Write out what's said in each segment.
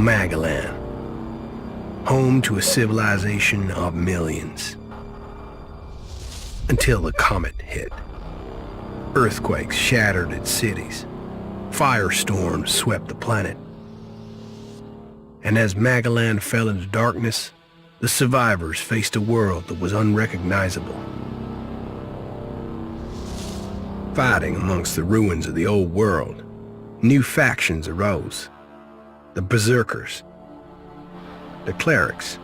Magalan, home to a civilization of millions. Until the comet hit. Earthquakes shattered its cities. Firestorms swept the planet. And as Magalan fell into darkness, the survivors faced a world that was unrecognizable. Fighting amongst the ruins of the old world, new factions arose. The Berserkers, the Clerics,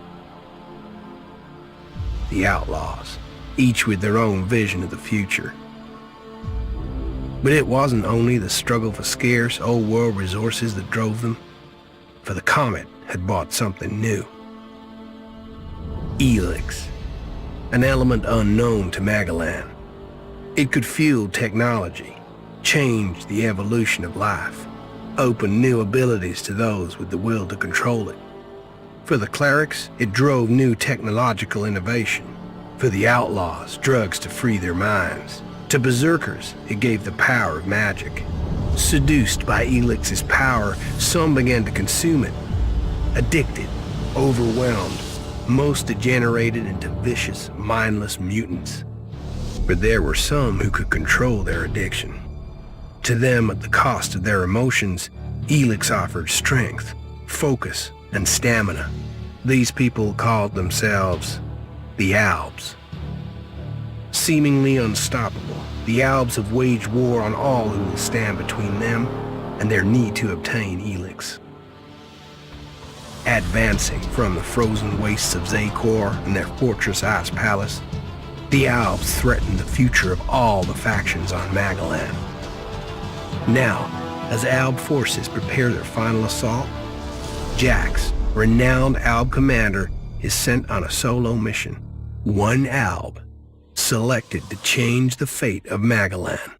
the Outlaws, each with their own vision of the future. But it wasn't only the struggle for scarce old world resources that drove them, for the comet had brought something new. ELEX, an element unknown to Magalan. It could fuel technology, change the evolution of life, open new abilities to those with the will to control it. For the clerics, it drove new technological innovation. For the outlaws, drugs to free their minds. To berserkers, it gave the power of magic. Seduced by ELEX's power, some began to consume it. Addicted, overwhelmed, most degenerated into vicious, mindless mutants. But there were some who could control their addiction. To them, at the cost of their emotions, ELEX offered strength, focus, and stamina. These people called themselves the Albs. Seemingly unstoppable, the Albs have waged war on all who will stand between them and their need to obtain ELEX. Advancing from the frozen wastes of Zakor and their fortress ice palace, the Albs threaten the future of all the factions on Magalan. Now, as Alb forces prepare their final assault, Jax, renowned Alb commander, is sent on a solo mission. One Alb, selected to change the fate of Magalan.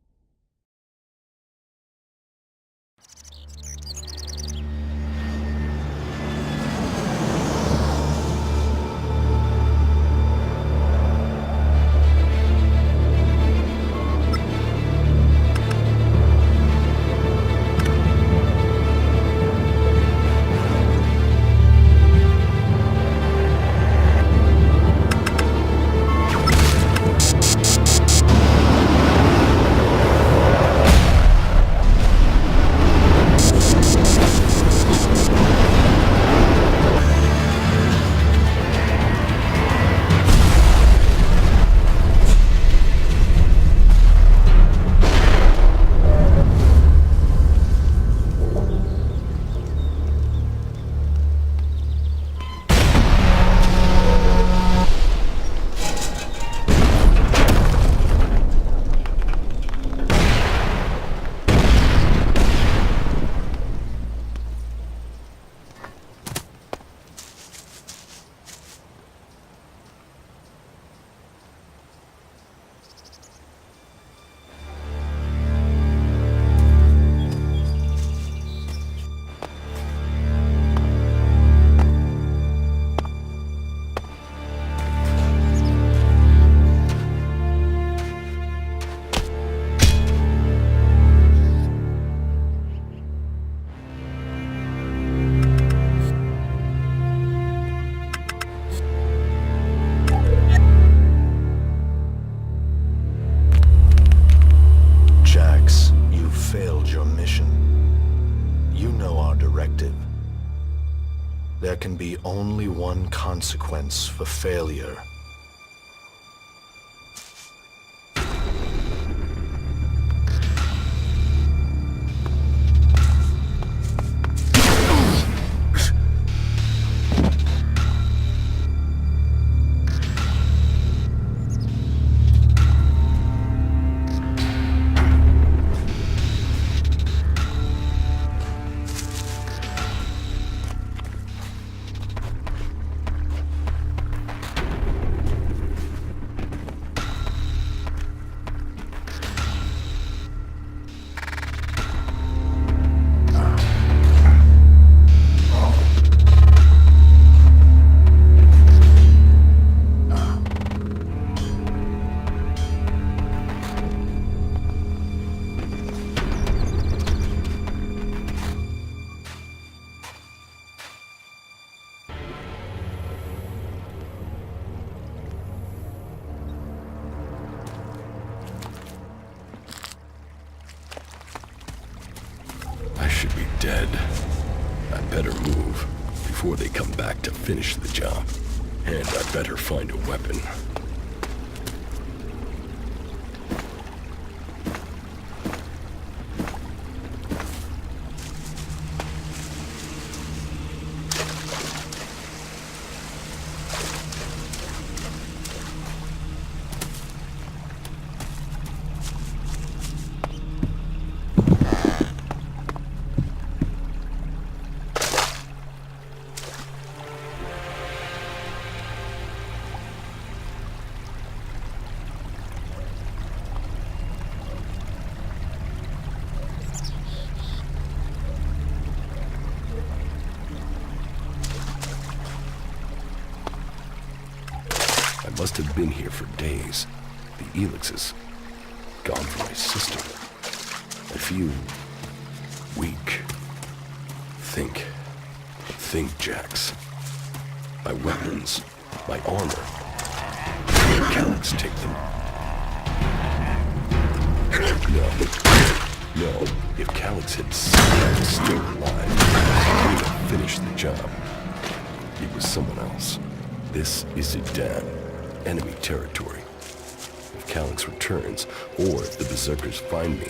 There can be only one consequence for failure. dead. I better move before they come back to finish the job. And I better find a weapon. I must have been here for days. The ELEX is gone from my system. I feel weak. Think, Jax. My weapons, my armor. Calyx take them. No. If Calyx had been still alive, he would have finished the job. He was someone else. This is Idan. Enemy territory. If Calyx returns, or if the Berserkers find me,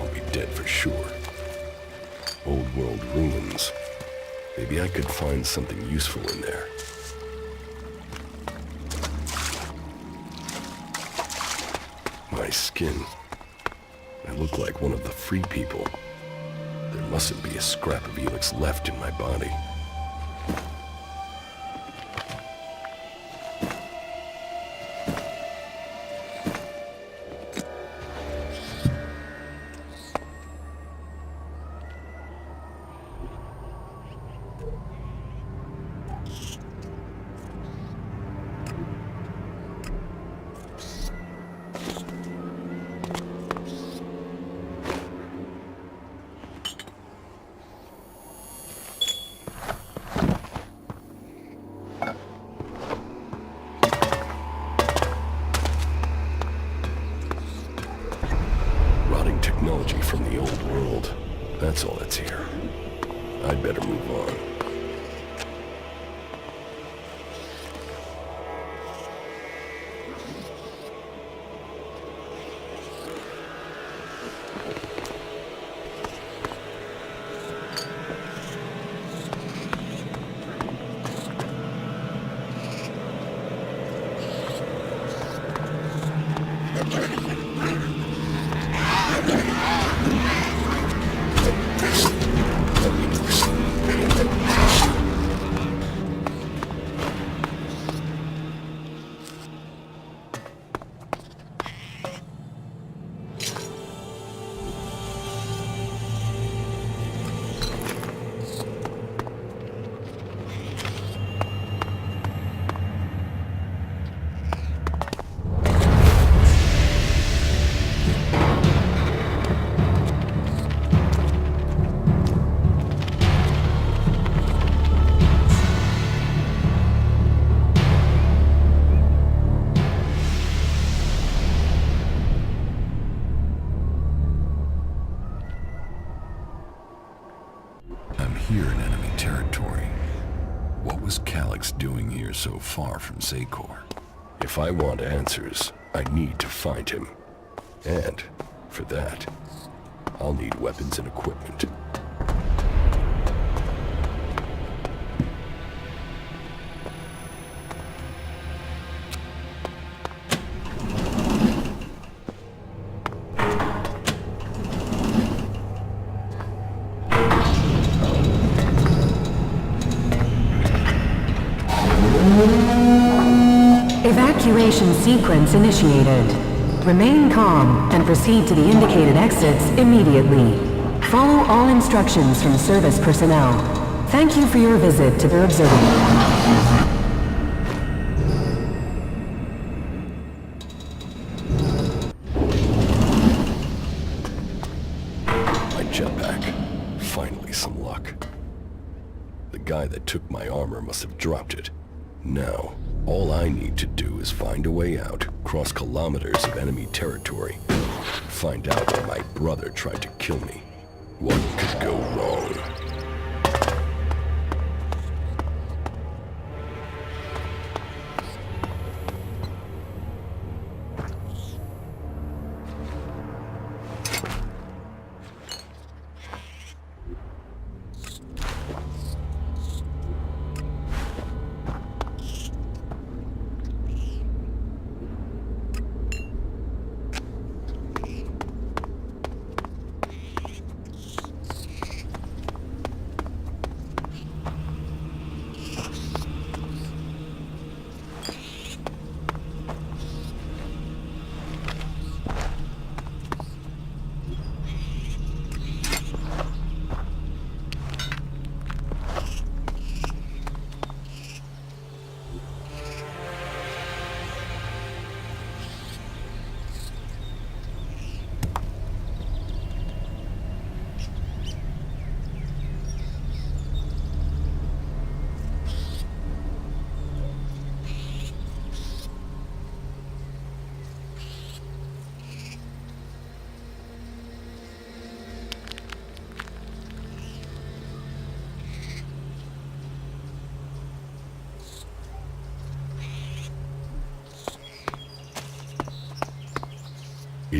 I'll be dead for sure. Old world ruins. Maybe I could find something useful in there. My skin. I look like one of the free people. There mustn't be a scrap of ELEX left in my body. Technology from the old world. That's all that's here. I'd better move on. Here in enemy territory. What was Calyx doing here so far from Zakor? If I want answers, I need to find him. And, for that, I'll need weapons and equipment. Evacuation sequence initiated. Remain calm and proceed to the indicated exits immediately. Follow all instructions from service personnel. Thank you for your visit to the observatory. Jetpack. Finally some luck. The guy that took my armor must have dropped it. Now, all I need to do is find a way out, cross kilometers of enemy territory, find out why my brother tried to kill me. What could go wrong?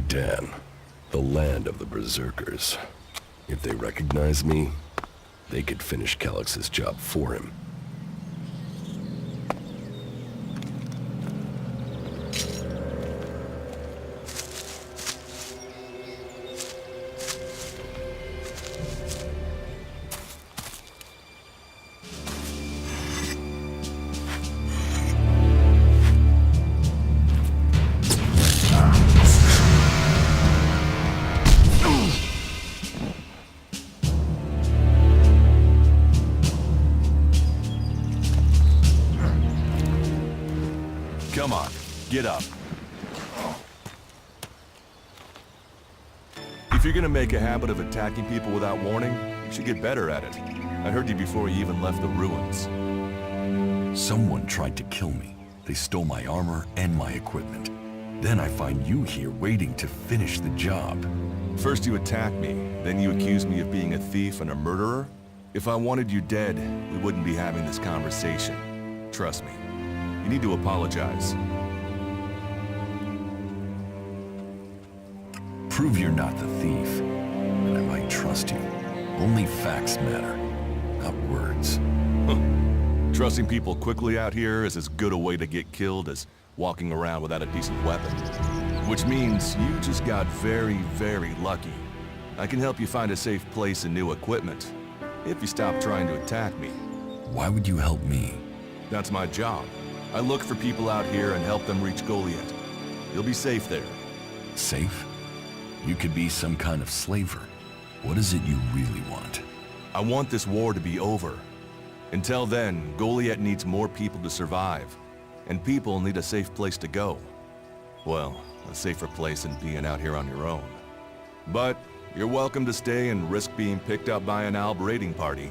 Zidan, the land of the Berserkers. If they recognize me, they could finish Calix's job for him. Come on, get up. If you're gonna make a habit of attacking people without warning, you should get better at it. I heard you before you even left the ruins. Someone tried to kill me. They stole my armor and my equipment. Then I find you here waiting to finish the job. First you attack me, then you accuse me of being a thief and a murderer? If I wanted you dead, we wouldn't be having this conversation. Trust me. You need to apologize. Prove you're not the thief, and I might trust you. Only facts matter, not words. Trusting people quickly out here is as good a way to get killed as walking around without a decent weapon. Which means you just got very, very lucky. I can help you find a safe place and new equipment, if you stop trying to attack me. Why would you help me? That's my job. I look for people out here and help them reach Goliet. You'll be safe there. Safe? You could be some kind of slaver. What is it you really want? I want this war to be over. Until then, Goliet needs more people to survive, and people need a safe place to go. Well, a safer place than being out here on your own. But you're welcome to stay and risk being picked up by an Alb raiding party.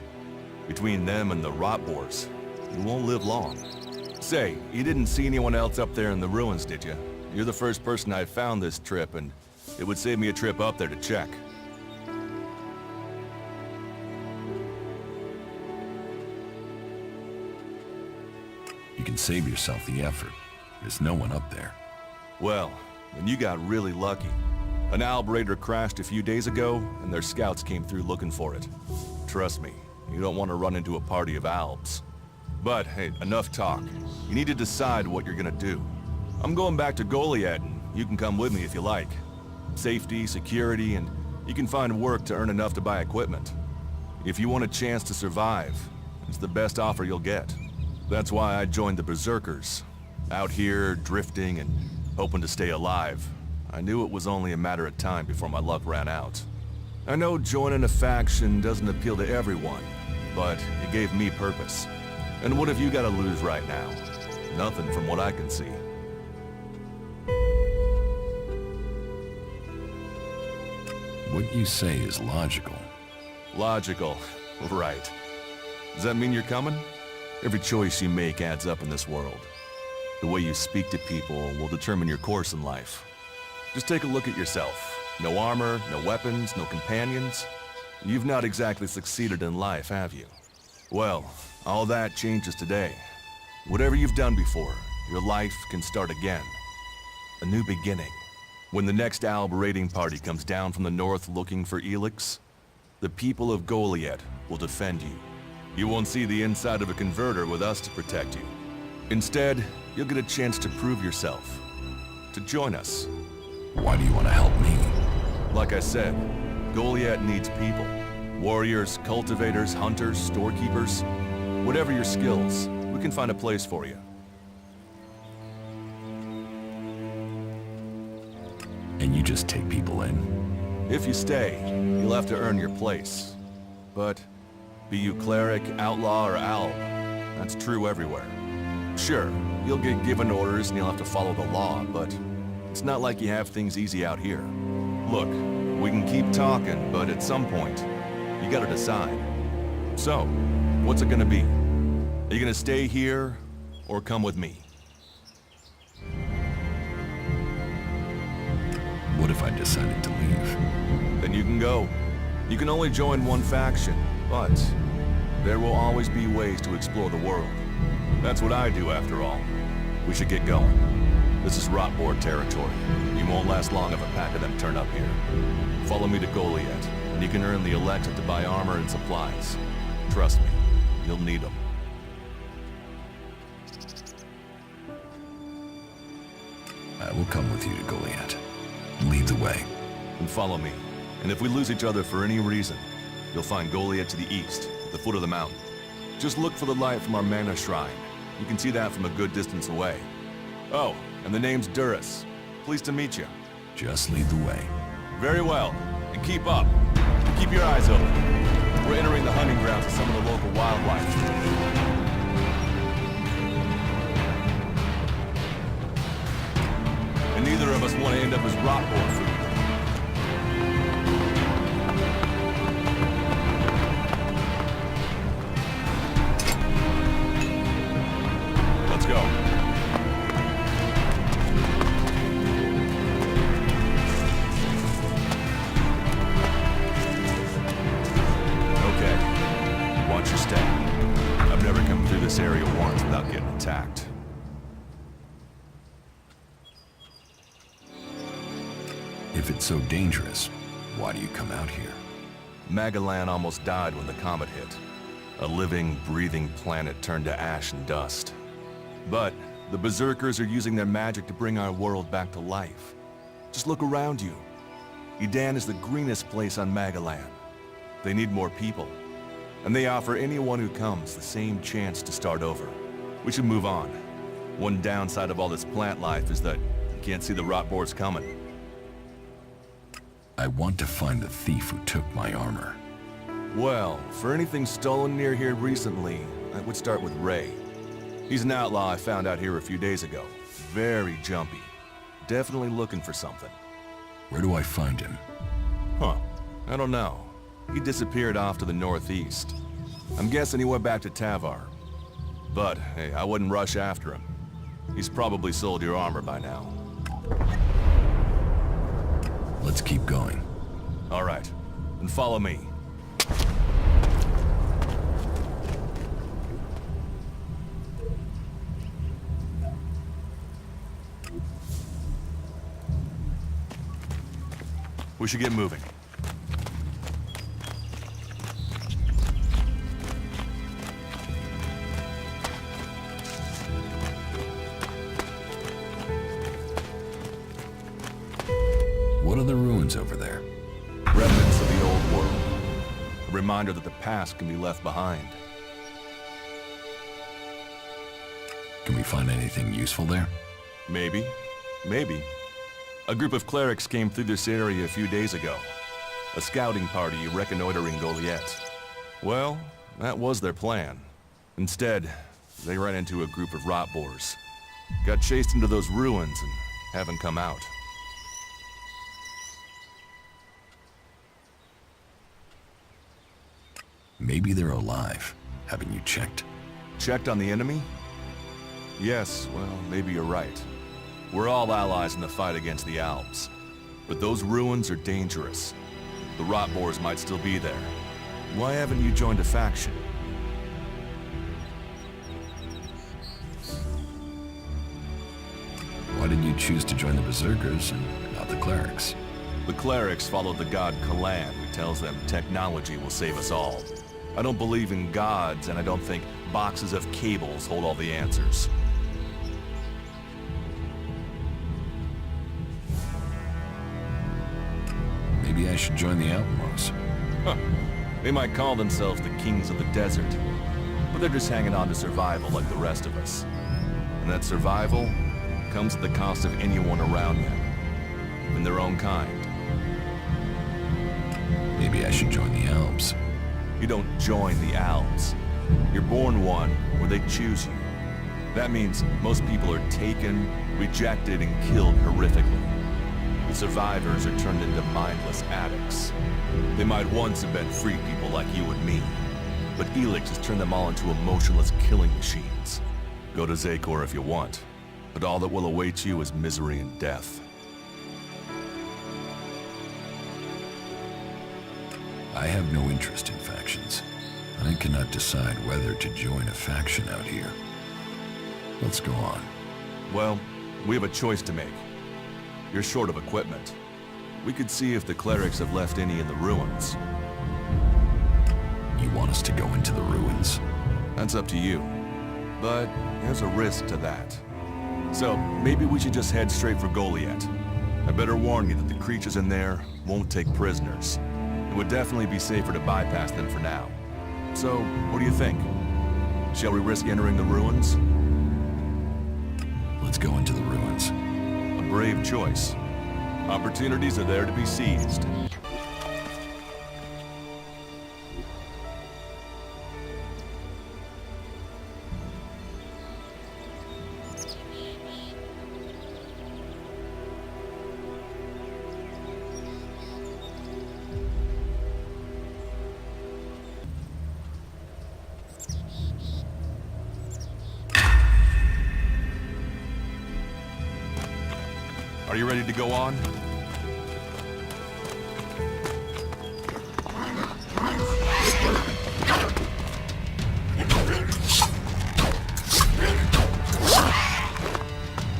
Between them and the rot boars, you won't live long. Say, you didn't see anyone else up there in the ruins, did you? You're the first person I found this trip, and it would save me a trip up there to check. You can save yourself the effort. There's no one up there. Well, then you got really lucky. An Alb raider crashed a few days ago, and their scouts came through looking for it. Trust me, you don't want to run into a party of Albs. But, hey, enough talk. You need to decide what you're gonna do. I'm going back to Goliet, and you can come with me if you like. Safety, security, and you can find work to earn enough to buy equipment. If you want a chance to survive, it's the best offer you'll get. That's why I joined the Berserkers. Out here, drifting, and hoping to stay alive. I knew it was only a matter of time before my luck ran out. I know joining a faction doesn't appeal to everyone, but it gave me purpose. And what have you got to lose right now? Nothing from what I can see. What you say is logical. Logical, right. Does that mean you're coming? Every choice you make adds up in this world. The way you speak to people will determine your course in life. Just take a look at yourself. No armor, no weapons, no companions. You've not exactly succeeded in life, have you? Well, all that changes today. Whatever you've done before, your life can start again. A new beginning. When the next Alb raiding party comes down from the north looking for ELEX, the people of Goliet will defend you. You won't see the inside of a converter with us to protect you. Instead, you'll get a chance to prove yourself. To join us. Why do you want to help me? Like I said, Goliet needs people. Warriors, cultivators, hunters, storekeepers. Whatever your skills, we can find a place for you. And you just take people in? If you stay, you'll have to earn your place. But be you cleric, outlaw, or alb, that's true everywhere. Sure, you'll get given orders and you'll have to follow the law, but it's not like you have things easy out here. Look, we can keep talking, but at some point, you gotta decide. So, what's it gonna be? Are you gonna stay here, or come with me? What if I decided to leave? Then you can go. You can only join one faction, but there will always be ways to explore the world. That's what I do, after all. We should get going. This is Rotboard territory. You won't last long if a pack of them turn up here. Follow me to Goliet, and you can earn the ELEX to buy armor and supplies. Trust me, you'll need them. I will come with you to Goliet. Lead the way. And follow me. And if we lose each other for any reason, you'll find Goliet to the east, at the foot of the mountain. Just look for the light from our mana shrine. You can see that from a good distance away. Oh, and the name's Duras. Pleased to meet you. Just lead the way. Very well. And keep up. Keep your eyes open. We're entering the hunting grounds of some of the local wildlife. And neither of us want to end up as Rotboard food. Let's go. Okay. Watch your step. I've never come through this area once without getting attacked. If it's so dangerous, why do you come out here? Magalan almost died when the comet hit. A living, breathing planet turned to ash and dust. But the Berserkers are using their magic to bring our world back to life. Just look around you. Edan is the greenest place on Magalan. They need more people. And they offer anyone who comes the same chance to start over. We should move on. One downside of all this plant life is that you can't see the Rotboards coming. I want to find the thief who took my armor. Well, for anything stolen near here recently, I would start with Ray. He's an outlaw I found out here a few days ago. Very jumpy. Definitely looking for something. Where do I find him? Huh. I don't know. He disappeared off to the northeast. I'm guessing he went back to Tavar. But, hey, I wouldn't rush after him. He's probably sold your armor by now. Let's keep going. All right. Then follow me. We should get moving. What are the ruins over there? Remnants of the old world. A reminder that the past can be left behind. Can we find anything useful there? Maybe. Maybe. A group of clerics came through this area a few days ago. A scouting party reconnoitering Goliet. Well, that was their plan. Instead, they ran into a group of Rotboars. Got chased into those ruins and haven't come out. Maybe they're alive. Haven't you checked? Checked on the enemy? Yes, well, maybe you're right. We're all allies in the fight against the Alps. But those ruins are dangerous. The Rotboars might still be there. Why haven't you joined a faction? Why did you choose to join the Berserkers and not the clerics? The clerics follow the god Kalan, who tells them technology will save us all. I don't believe in gods, and I don't think boxes of cables hold all the answers. Maybe I should join the Outlaws. Huh. They might call themselves the kings of the desert, but they're just hanging on to survival like the rest of us. And that survival comes at the cost of anyone around them, even their own kind. Maybe I should join the Alps. You don't join the Alps. You're born one where they choose you. That means most people are taken, rejected, and killed horrifically. The survivors are turned into mindless addicts. They might once have been free people like you and me, but ELEX has turned them all into emotionless killing machines. Go to Zakor if you want, but all that will await you is misery and death. I have no interest in factions. I cannot decide whether to join a faction out here. Let's go on. Well, We have a choice to make. You're short of equipment. We could see if the clerics have left any in the ruins. You want us to go into the ruins? That's up to you. But there's a risk to that. So, maybe we should just head straight for Goliet. I better warn you that the creatures in there won't take prisoners. It would definitely be safer to bypass them for now. So, what do you think? Shall we risk entering the ruins? Let's go into the ruins. A brave choice. Opportunities are there to be seized. Are you ready to go on?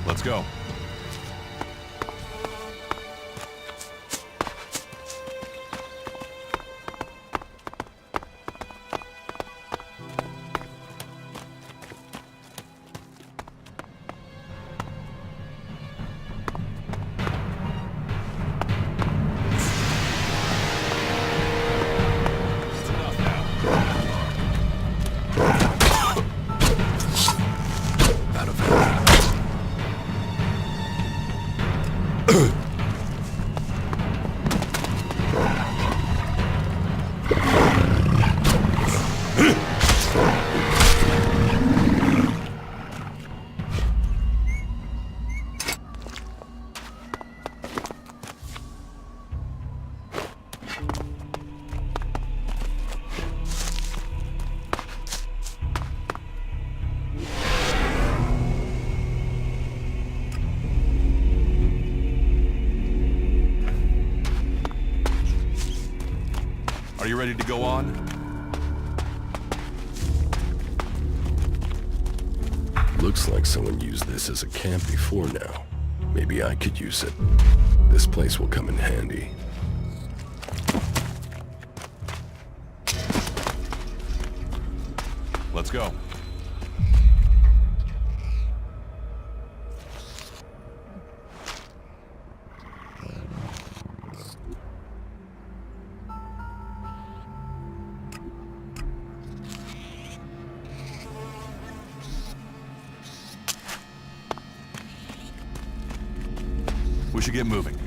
Let's go. Are you ready to go on? Looks like someone used this as a camp before now. Maybe I could use it. This place will come in handy. Let's go. We should get moving.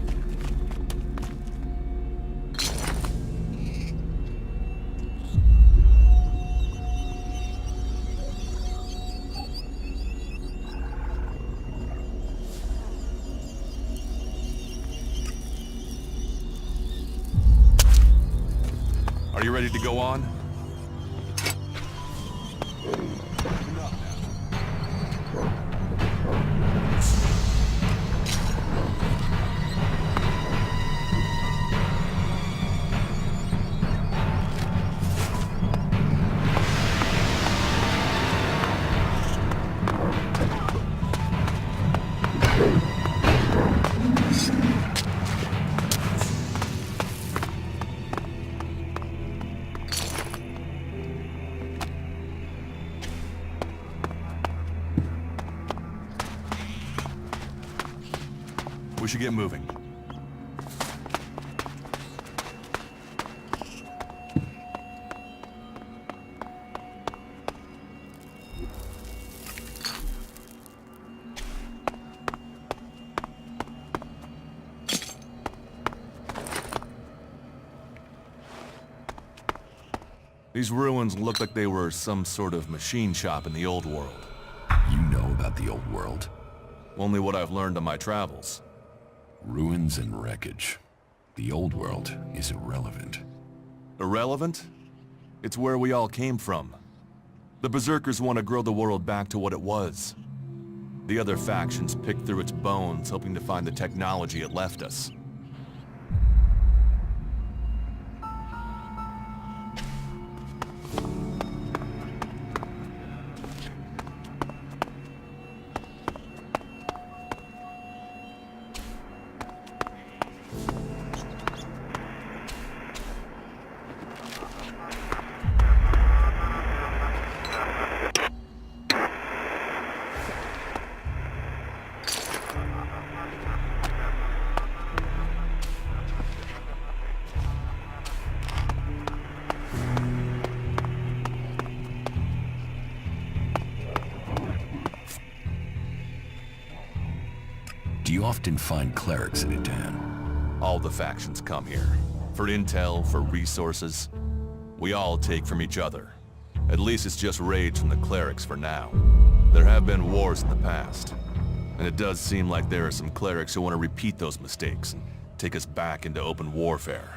Are you ready to go on? We should get moving. These ruins look like they were some sort of machine shop in the old world. You know about the old world? Only what I've learned on my travels. Ruins and wreckage. The old world is irrelevant. Irrelevant? It's where we all came from. The Berserkers want to grow the world back to what it was. The other factions pick through its bones, hoping to find the technology it left us. you often find clerics at Edan? All the factions come here. For intel, for resources. We all take from each other. At least it's just raids from the clerics for now. There have been wars in the past. And it does seem like there are some clerics who want to repeat those mistakes and take us back into open warfare.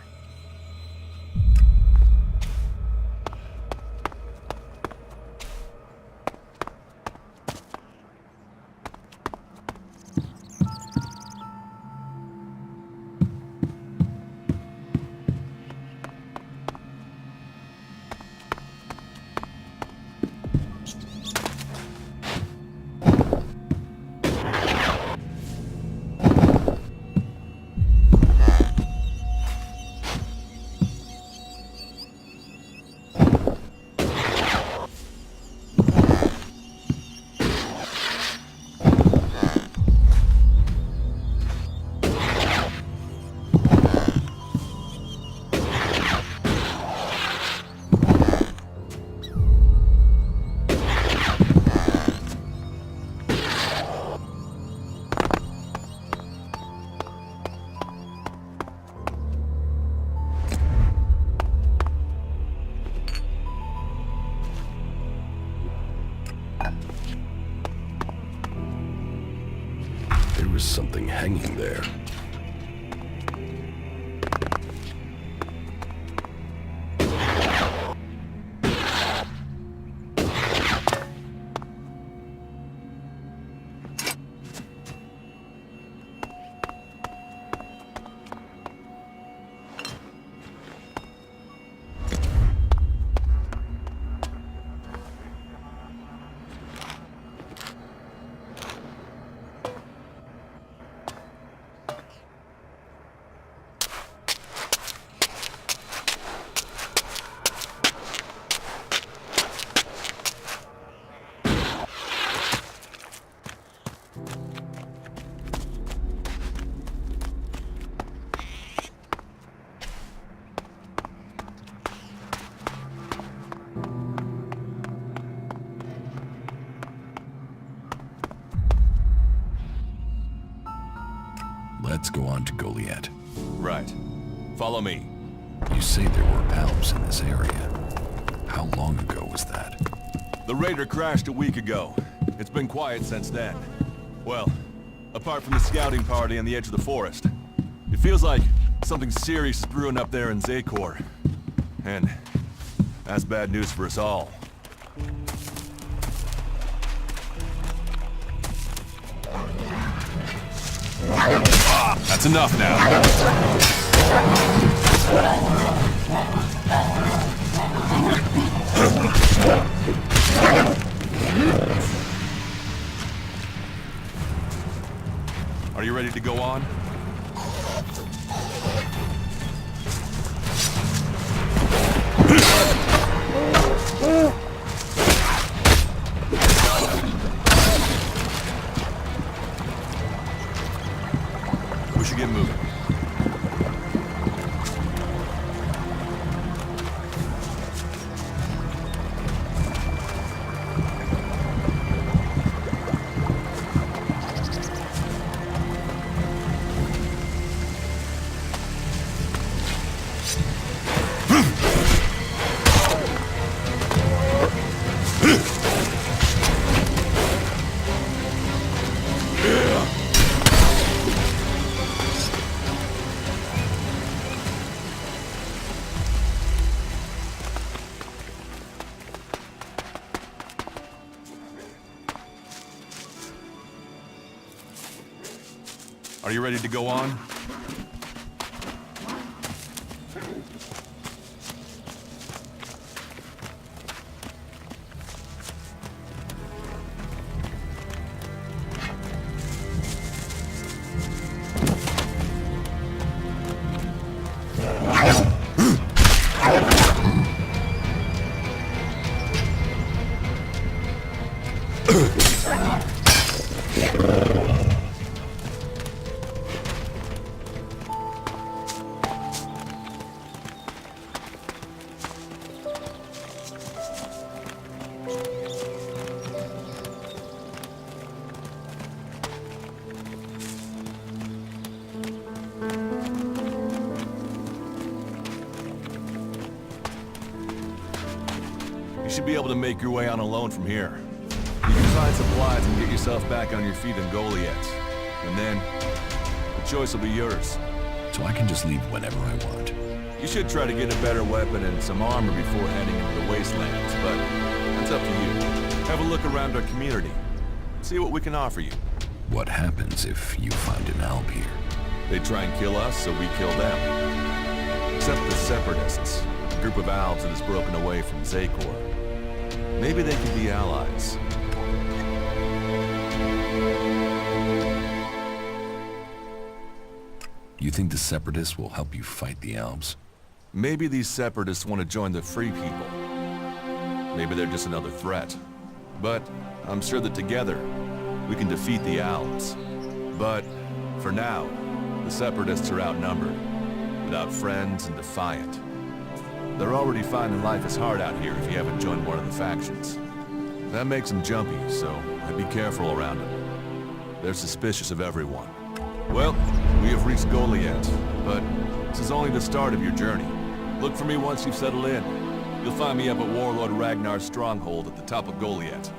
There was something hanging there. Let's go on to Goliet. Right. Follow me. You say there were Alps in this area. How long ago was that? The raider crashed a week ago. It's been quiet since then. Well, apart from the scouting party on the edge of the forest. It feels like something serious is brewing up there in Zakor. And that's bad news for us all. That's enough now. Are you ready to go on? We should get moving. Are you ready to go on? You should be able to make your way on alone from here. You can find supplies and get yourself back on your feet in Goliet. And then, the choice will be yours. So I can just leave whenever I want. You should try to get a better weapon and some armor before heading into the wastelands, but that's up to you. Have a look around our community. See what we can offer you. What happens if you find an alb here? They try and kill us, so we kill them. Except the Separatists, a group of Albs that has broken away from Zakor. Maybe they can be allies. You think the Separatists will help you fight the Albs? Maybe these Separatists want to join the Free People. Maybe they're just another threat. But I'm sure that together, we can defeat the Albs. But, for now, the Separatists are outnumbered, without friends and defiant. They're already finding life is hard out here if you haven't joined one of the factions. That makes them jumpy, so I'd be careful around them. They're suspicious of everyone. Well, we have reached Goliet, but this is only the start of your journey. Look for me once you've settled in. You'll find me up at Warlord Ragnar's stronghold at the top of Goliet.